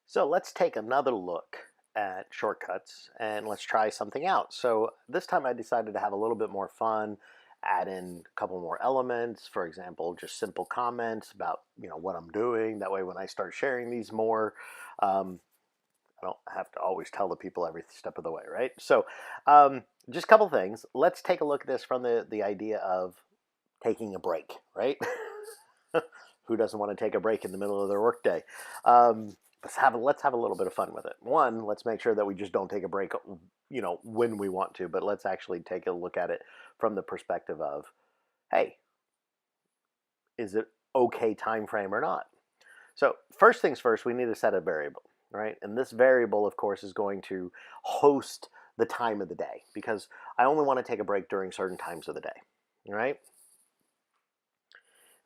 So let's take another look at shortcuts and let's try something out. So this time I decided to have a little bit more fun, add in a couple more elements. For example, just simple comments about what I'm doing. That way, when I start sharing these more, um, I don't have to always tell the people every step of the way, right? So just a couple things. Let's take a look at this from the idea of taking a break, right? Who doesn't want to take a break in the middle of their workday? Let's have a little bit of fun with it. One, let's make sure that we just don't take a break, when we want to, but let's actually take a look at it from the perspective of, hey, is it okay time frame or not? So first things first, we need to set a variable, right? And this variable, of course, is going to host the time of the day because I only want to take a break during certain times of the day, right?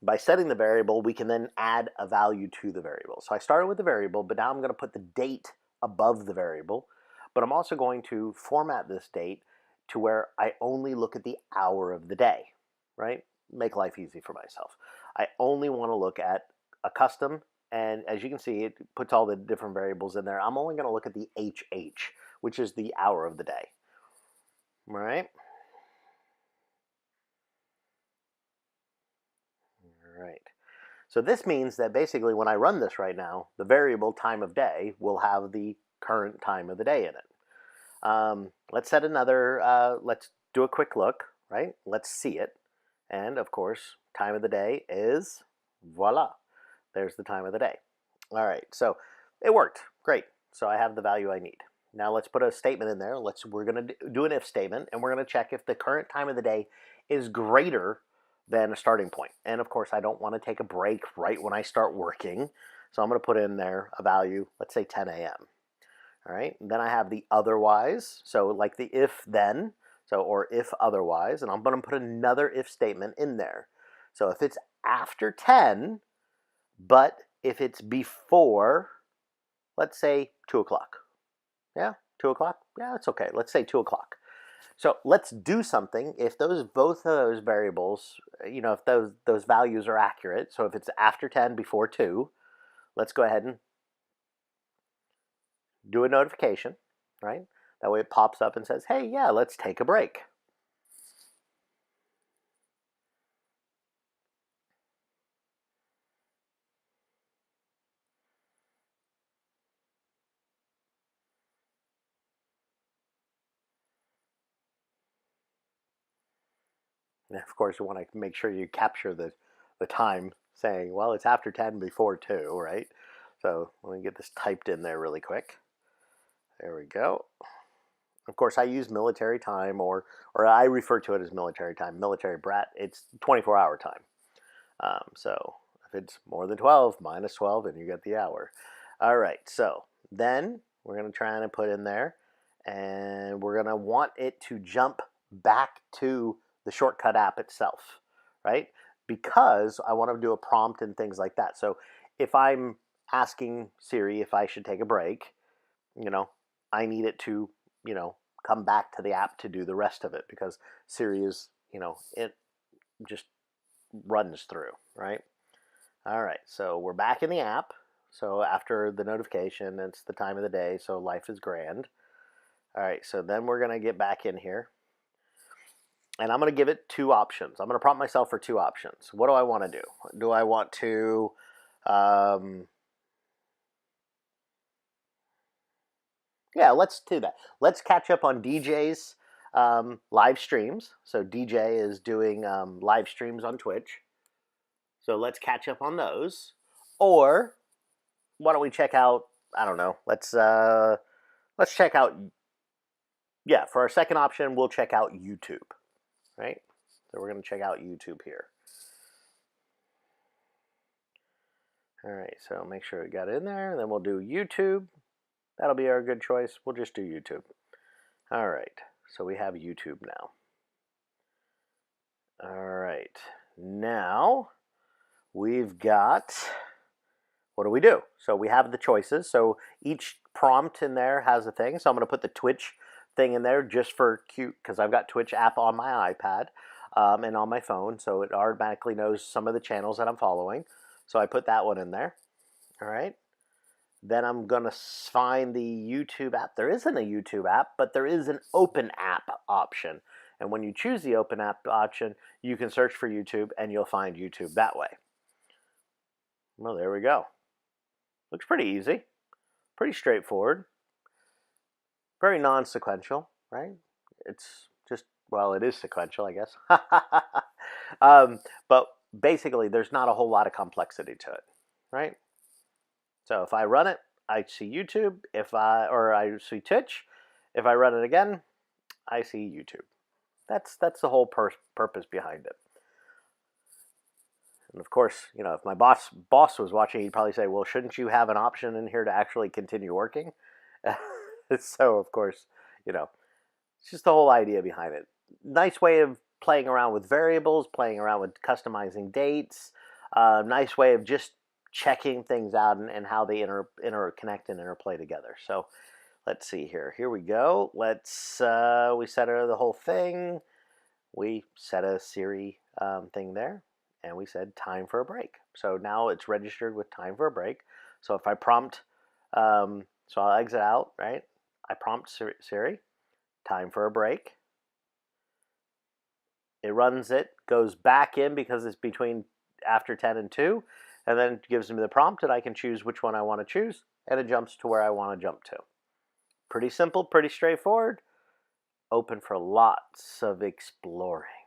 By setting the variable, we can then add a value to the variable. So I started with the variable, but now I'm going to put the date above the variable, but I'm also going to format this date to where I only look at the hour of the day, right? Make life easy for myself. I only want to look at a custom, and as you can see, it puts all the different variables in there. I'm only going to look at the HH, which is the hour of the day, all right? All right. So this means that basically when I run this right now, the variable time of day will have the current time of the day in it. Let's set another, let's do a quick look, right? Let's see it. And of course, time of the day is voila. There's the time of the day. All right, so it worked. Great. So I have the value I need. Now let's put a statement in there. We're going to do an if statement, and we're going to check if the current time of the day is greater than a starting point. And of course, I don't want to take a break right when I start working. So I'm going to put in there a value, let's say 10 a.m. All right, and then I have the otherwise. So like the if then, or if otherwise, and I'm going to put another if statement in there. So if it's after 10, but if it's before, let's say 2 o'clock. Yeah, 2 o'clock? Yeah, it's okay. Let's say 2 o'clock. So let's do something. If both of those variables, if those values are accurate, so if it's after 10, before 2, let's go ahead and do a notification, right? That way it pops up and says, hey, yeah, let's take a break. And of course, you want to make sure you capture the time saying, well, it's after 10, before 2, right? So let me get this typed in there really quick. There we go. Of course, I use military time, or I refer to it as military time, military brat. It's 24-hour time. So if it's more than 12, minus 12, and you get the hour. All right, so then we're going to try and put in there, and we're going to want it to jump back to the shortcut app itself, right? Because I want to do a prompt and things like that. So if I'm asking Siri if I should take a break, you know, I need it to, come back to the app to do the rest of it because Siri is, it just runs through, right? All right, so we're back in the app. So after the notification, it's the time of the day, so life is grand. All right, so then we're going to get back in here. And I'm going to give it two options. I'm going to prompt myself for two options. What do I want to do? Do I want to yeah, let's do that. Let's catch up on DJ's live streams. So DJ is doing live streams on Twitch. So let's catch up on those. Or why don't we check out? I don't know. Let's check out. Yeah, for our second option, we'll check out YouTube. Right. So we're going to check out YouTube here. All right. So make sure we got it in there. And then we'll do YouTube. That'll be our good choice. We'll just do YouTube. All right. So we have YouTube now. All right. Now we've got, what do we do? So we have the choices. So each prompt in there has a thing. So I'm going to put the Twitch thing in there just for cute because I've got Twitch app on my iPad and on my phone. So it automatically knows some of the channels that I'm following. So I put that one in there. All right. Then I'm going to find the YouTube app. There isn't a YouTube app, but there is an open app option. And when you choose the open app option, you can search for YouTube and you'll find YouTube that way. Well, there we go. Looks pretty easy, pretty straightforward, very non-sequential, right? It's just, well, it is sequential, I guess. But basically, there's not a whole lot of complexity to it, right? So if I run it, I see YouTube. Or I see Twitch. If I run it again, I see YouTube. That's the whole purpose behind it. And of course, you know, if my boss was watching, he'd probably say, "Well, shouldn't you have an option in here to actually continue working?" So of course, you know, it's just the whole idea behind it. Nice way of playing around with variables, playing around with customizing dates. Nice way of just checking things out and how they interconnect and interplay together. So let's see here. Here we go. Let's we set the whole thing. We set a Siri thing there, and we said time for a break. So now it's registered with time for a break. So if I prompt, so I'll exit out, right? I prompt Siri, time for a break. It runs it, goes back in because it's between after 10 and 2, and then it gives me the prompt, and I can choose which one I want to choose, and it jumps to where I want to jump to. Pretty simple, pretty straightforward, open for lots of exploring.